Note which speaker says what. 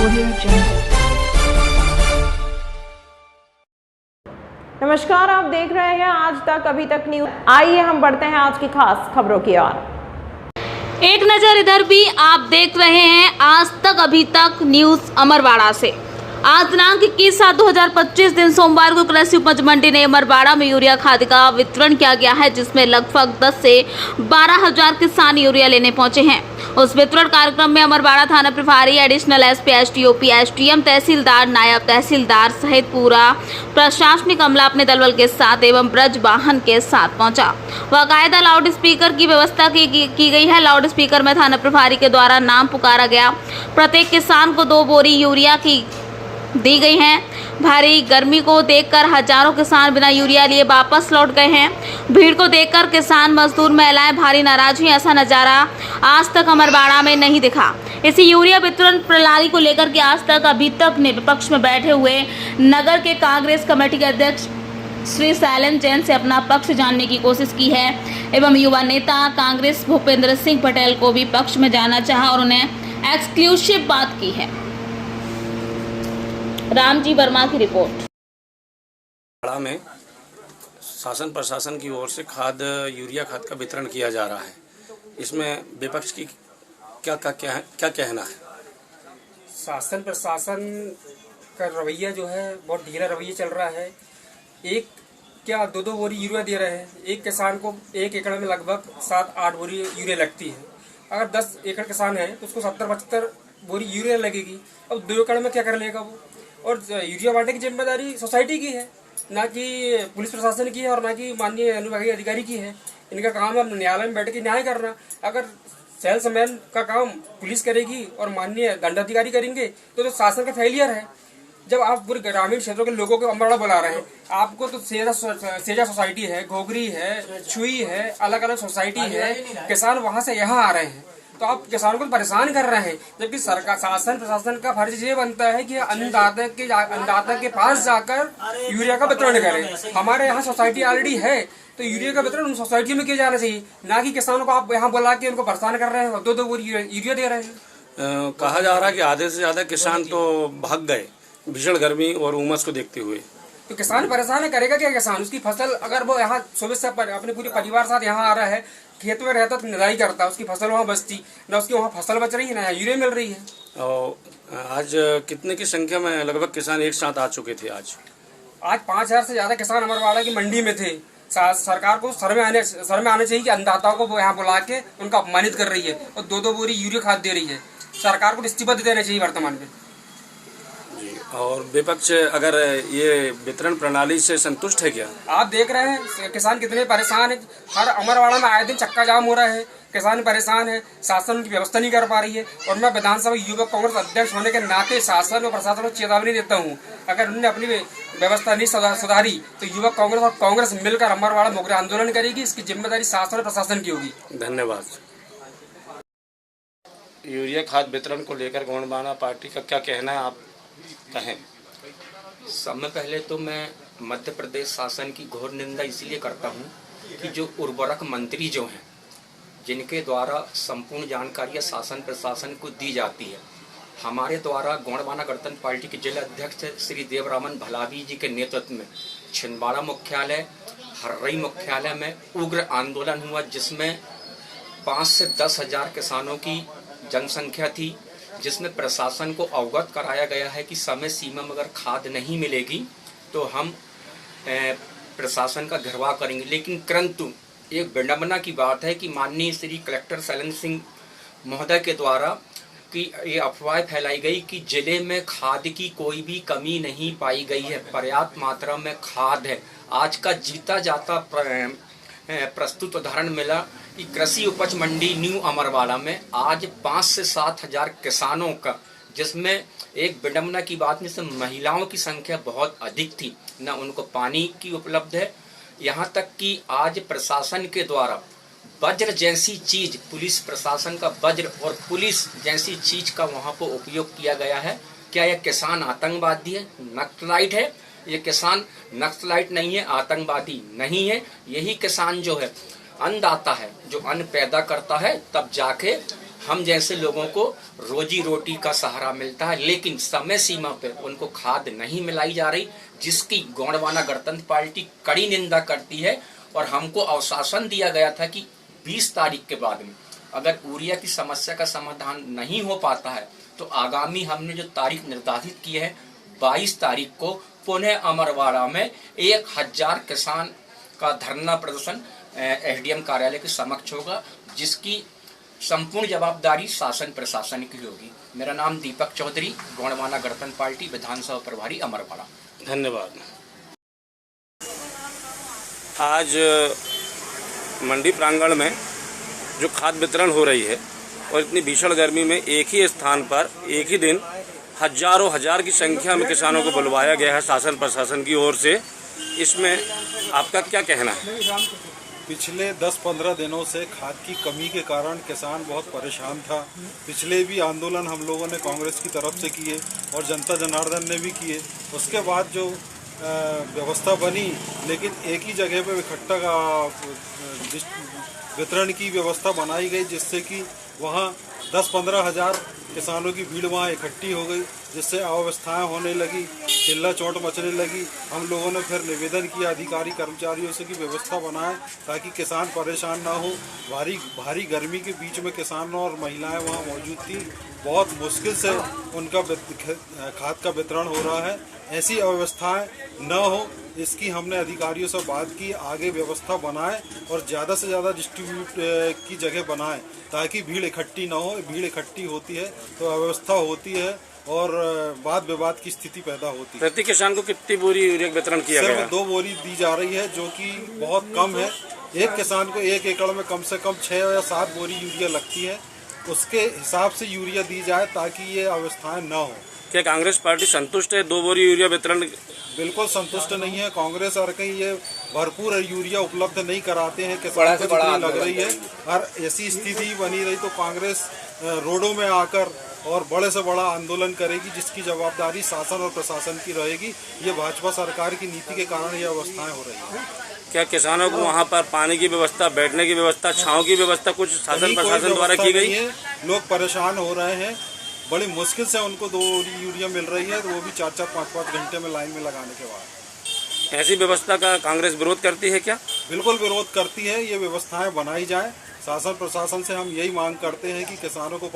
Speaker 1: Audio Jungle।
Speaker 2: नमस्कार, आप देख रहे हैं आज तक अभी तक न्यूज। आइए हम बढ़ते हैं आज की खास खबरों की ओर।
Speaker 3: एक नजर इधर भी आप देख रहे हैं आज तक अभी तक न्यूज अमरवाड़ा से। आज दिनांक 21/7/2025 दिन सोमवार को कृषि उपज मंडी ने अमरवाड़ा में यूरिया खाद का वितरण किया गया है, जिसमें लगभग 10 से 12 हजार किसान यूरिया लेने पहुंचे हैं। उस वितरण कार्यक्रम में अमरवाड़ा थाना प्रभारी, एडिशनल एसपी, एसडीओपी, एसडीएम, तहसीलदार, नायब तहसीलदार सहित पूरा प्रशासनिक अमला अपने दलबल के साथ एवं ब्रज वाहन के साथ पहुंचा। बाकायदा लाउड स्पीकर की व्यवस्था की गई है। लाउड स्पीकर में थाना प्रभारी के द्वारा नाम पुकारा गया। प्रत्येक किसान को 2 बोरी यूरिया की दी गई हैं। भारी गर्मी को देखकर हजारों किसान बिना यूरिया लिए वापस लौट गए हैं। भीड़ को देखकर किसान मजदूर महिलाएं भारी नाराज हुई। ऐसा नजारा आज तक अमरवाड़ा में नहीं दिखा। इसी यूरिया वितरण प्रणाली को लेकर के आज तक अभी तक विपक्ष में बैठे हुए नगर के कांग्रेस कमेटी के अध्यक्ष श्री शैलेंद्र जैन से अपना पक्ष जानने की कोशिश की है एवं युवा नेता कांग्रेस भूपेंद्र सिंह पटेल को भी पक्ष में जाना चाहा और उन्हें एक्सक्लूसिव बात की है। रामजी वर्मा की रिपोर्ट।
Speaker 4: में शासन प्रशासन की ओर से यूरिया खाद का वितरण किया जा रहा है, इसमें विपक्ष की क्या कहना है?
Speaker 5: शासन प्रशासन का रवैया जो है बहुत ढीला रवैया चल रहा है। एक क्या 2-2 बोरी यूरिया दे रहे हैं। एक किसान को 1 एकड़ में लगभग 7-8 बोरी यूरिया लगती है। अगर 10 एकड़ किसान है तो उसको 70-75 बोरी यूरिया लगेगी। अब 2 एकड़ में क्या कर लेगा वो? और यूरिया बांटने की जिम्मेदारी सोसाइटी की है, ना कि पुलिस प्रशासन की है और ना कि माननीय अनुविभागीय अधिकारी की है। इनका काम है न्यायालय में बैठ के न्याय करना। अगर सेल्समैन का काम पुलिस करेगी और माननीय दंडाधिकारी करेंगे तो शासन का फेलियर है। जब आप पूरे ग्रामीण क्षेत्रों के लोगों को अमरवाड़ा बुला रहे हैं, आपको तो सेजा सोसाइटी है, घोगरी है, छुई है, अलग अलग सोसाइटी है, किसान वहां से यहाँ आ रहे हैं, तो आप किसानों को परेशान कर रहे हैं। जबकि सरकार शासन प्रशासन का फर्ज ये बनता है कि अन्नदाता के पास जाकर यूरिया का वितरण करें। हमारे यहाँ सोसाइटी ऑलरेडी है तो यूरिया का वितरण उन सोसाइटियों में किया जाना चाहिए, ना कि किसानों को आप यहाँ बुला के उनको परेशान कर रहे हैं और 2-2 बोरी यूरिया दे रहे हैं।
Speaker 4: कहा जा रहा है कि आधे से ज्यादा किसान तो भाग गए भीषण गर्मी और उमस को देखते हुए।
Speaker 5: तो किसान परेशान है, करेगा क्या किसान? उसकी फसल अगर वो यहाँ सुबह से अपने पूरे परिवार साथ यहाँ आ रहा है, खेत में रहता तो निराई करता, उसकी फसल वहाँ बचती, ना उसकी वहाँ फसल बच रही है ना यूरिया मिल रही है।
Speaker 4: और आज कितने की संख्या में लगभग किसान एक साथ आ चुके थे? आज
Speaker 5: 5,000 से ज्यादा किसान अमरवाड़ा की मंडी में थे। सरकार को सर में आने चाहिए कि अन्नदाताओं को वो यहाँ बुला के उनका अपमानित कर रही है और 2-2 बोरी यूरिया खाद दे रही है। सरकार को इस्तीफा दे देना चाहिए वर्तमान में।
Speaker 4: और विपक्ष अगर ये वितरण प्रणाली से संतुष्ट है क्या? आप
Speaker 5: देख रहे हैं किसान कितने परेशान है। हर अमरवाड़ा में आए दिन चक्का जाम हो रहा है, किसान परेशान है, शासन उनकी व्यवस्था नहीं कर पा रही है। और मैं विधानसभा युवक कांग्रेस अध्यक्ष होने के नाते शासन और प्रशासन को चेतावनी देता हूँ, अगर उन्होंने अपनी व्यवस्था नहीं सुधारी तो युवक कांग्रेस और कांग्रेस मिलकर अमरवाड़ा मोगरे आंदोलन करेगी। इसकी जिम्मेदारी शासन और प्रशासन की होगी।
Speaker 4: धन्यवाद। यूरिया खाद वितरण को लेकर गौंडवाना पार्टी का क्या कहना है, आप कहें?
Speaker 6: सबसे पहले तो मैं मध्य प्रदेश शासन की घोर निंदा इसलिए करता हूं कि जो उर्वरक मंत्री जो हैं, जिनके द्वारा संपूर्ण जानकारियां शासन प्रशासन को दी जाती है, हमारे द्वारा गौंडवाना गणतंत्र पार्टी के जिला अध्यक्ष श्री देवरामन भलावी जी के नेतृत्व में छिंदवाड़ा मुख्यालय, हर्रई मुख्यालय में उग्र आंदोलन हुआ, जिसमें 5 से 10 हजार किसानों की जनसंख्या थी, जिसमें प्रशासन को अवगत कराया गया है कि समय सीमा में अगर खाद नहीं मिलेगी तो हम प्रशासन का घेराव करेंगे। लेकिन परंतु एक विडंबना की बात है कि माननीय श्री कलेक्टर शैलेंद्र सिंह महोदय के द्वारा कि ये अफवाह फैलाई गई कि जिले में खाद की कोई भी कमी नहीं पाई गई है, पर्याप्त मात्रा में खाद है। आज का जीता जाता प्रस्तुत उदाहरण मिला कि कृषि उपज मंडी न्यू अमरवाड़ा में आज 5 से 7 हजार किसानों का, जिसमें एक विडंबना की बात में से महिलाओं की संख्या बहुत अधिक थी, न उनको पानी की उपलब्ध है। यहाँ तक कि आज प्रशासन के द्वारा वज्र जैसी चीज, पुलिस प्रशासन का वज्र और पुलिस जैसी चीज का वहाँ पर उपयोग किया गया है। क्या यह किसान आतंकवादी है, नक्सलाइट है? ये किसान नक्सलाइट नहीं है, आतंकवादी नहीं है। यही किसान जो है अन्नदाता है, जो अन्न पैदा करता है, तब जाके हम जैसे लोगों को रोजी रोटी का सहारा मिलता है, लेकिन समय सीमा पर उनको खाद नहीं मिलाई जा रही, जिसकी गोंडवाना गणतंत्र पार्टी कड़ी निंदा करती है। और हमको आश्वासन दिया गया था कि 20 तारीख के बाद में अगर यूरिया की समस्या का समाधान नहीं हो पाता है तो आगामी हमने जो तारीख निर्धारित की है 22 तारीख को पुनः अमरवाड़ा में 1000 किसान का धरना प्रदर्शन एसडीएम कार्यालय के समक्ष होगा, जिसकी संपूर्ण जवाबदारी शासन प्रशासन की होगी। मेरा नाम दीपक चौधरी, गोंडवाना गणतंत्र पार्टी विधानसभा प्रभारी अमरवाड़ा।
Speaker 4: धन्यवाद। आज मंडी प्रांगण में जो खाद्य वितरण हो रही है और इतनी भीषण गर्मी में एक ही स्थान पर एक ही दिन हजारों हजार की संख्या में किसानों को बुलवाया गया है शासन प्रशासन की ओर से, इसमें आपका क्या कहना है?
Speaker 1: पिछले 10-15 दिनों से खाद की कमी के कारण किसान बहुत परेशान था। पिछले भी आंदोलन हम लोगों ने कांग्रेस की तरफ से किए और जनता जनार्दन ने भी किए। उसके बाद जो व्यवस्था बनी, लेकिन एक ही जगह पर इकट्ठा वितरण की व्यवस्था बनाई गई, जिससे कि वहाँ 10-15 हज़ार किसानों की भीड़ वहाँ इकट्ठी हो गई, जिससे अव्यवस्थाएं होने लगी, चिल्ला चोट मचने लगी। हम लोगों ने फिर निवेदन किया अधिकारी कर्मचारियों से कि व्यवस्था बनाएं ताकि किसान परेशान ना हो। भारी गर्मी के बीच में किसान और महिलाएं वहाँ मौजूद थी। बहुत मुश्किल से उनका खाद का वितरण हो रहा है। ऐसी अव्यवस्थाएं न हो, इसकी हमने अधिकारियों से बात की, आगे व्यवस्था बनाएं और ज़्यादा से ज़्यादा डिस्ट्रीब्यूट की जगह बनाएं ताकि भीड़ इकट्ठी ना हो। भीड़ इकट्ठी होती है तो अव्यवस्था होती है और वाद विवाद की स्थिति पैदा होती है।
Speaker 4: प्रति किसान को कितनी बोरी यूरिया वितरण किया गया?
Speaker 1: सिर्फ 2 बोरी दी जा रही है, जो कि बहुत कम है। एक किसान को 1 एकड़ में कम से कम 6 या 7 बोरी यूरिया लगती है। उसके हिसाब से यूरिया दी जाए ताकि ये अव्यवस्थाएं न हो।
Speaker 4: क्या कांग्रेस पार्टी संतुष्ट है 2 बोरी यूरिया वितरण?
Speaker 1: बिल्कुल संतुष्ट नहीं है। कांग्रेस और कहीं ये भरपूर यूरिया उपलब्ध नहीं कराते हैं, किसानों को जितनी लग रही है। और ऐसी स्थिति बनी रही तो कांग्रेस रोडों में आकर और बड़े से बड़ा आंदोलन करेगी, जिसकी जवाबदारी शासन और प्रशासन की रहेगी। ये भाजपा सरकार की नीति के कारण ये अवस्थाएं हो रही है।
Speaker 4: क्या किसानों को वहाँ पर पानी की व्यवस्था, बैठने की व्यवस्था, छांव की व्यवस्था कुछ शासन प्रशासन द्वारा की गई है?
Speaker 1: लोग परेशान हो रहे हैं, बड़ी मुश्किल से उनको 2 यूरिया मिल रही है, तो वो भी 4-4, 5-5 घंटे में लाइन में लगाने के बाद।
Speaker 4: ऐसी व्यवस्था का कांग्रेस विरोध करती है क्या?
Speaker 1: बिल्कुल विरोध करती है। ये व्यवस्थाएं बनाई जाए। शासन प्रशासन से हम यही मांग करते हैं कि किसानों को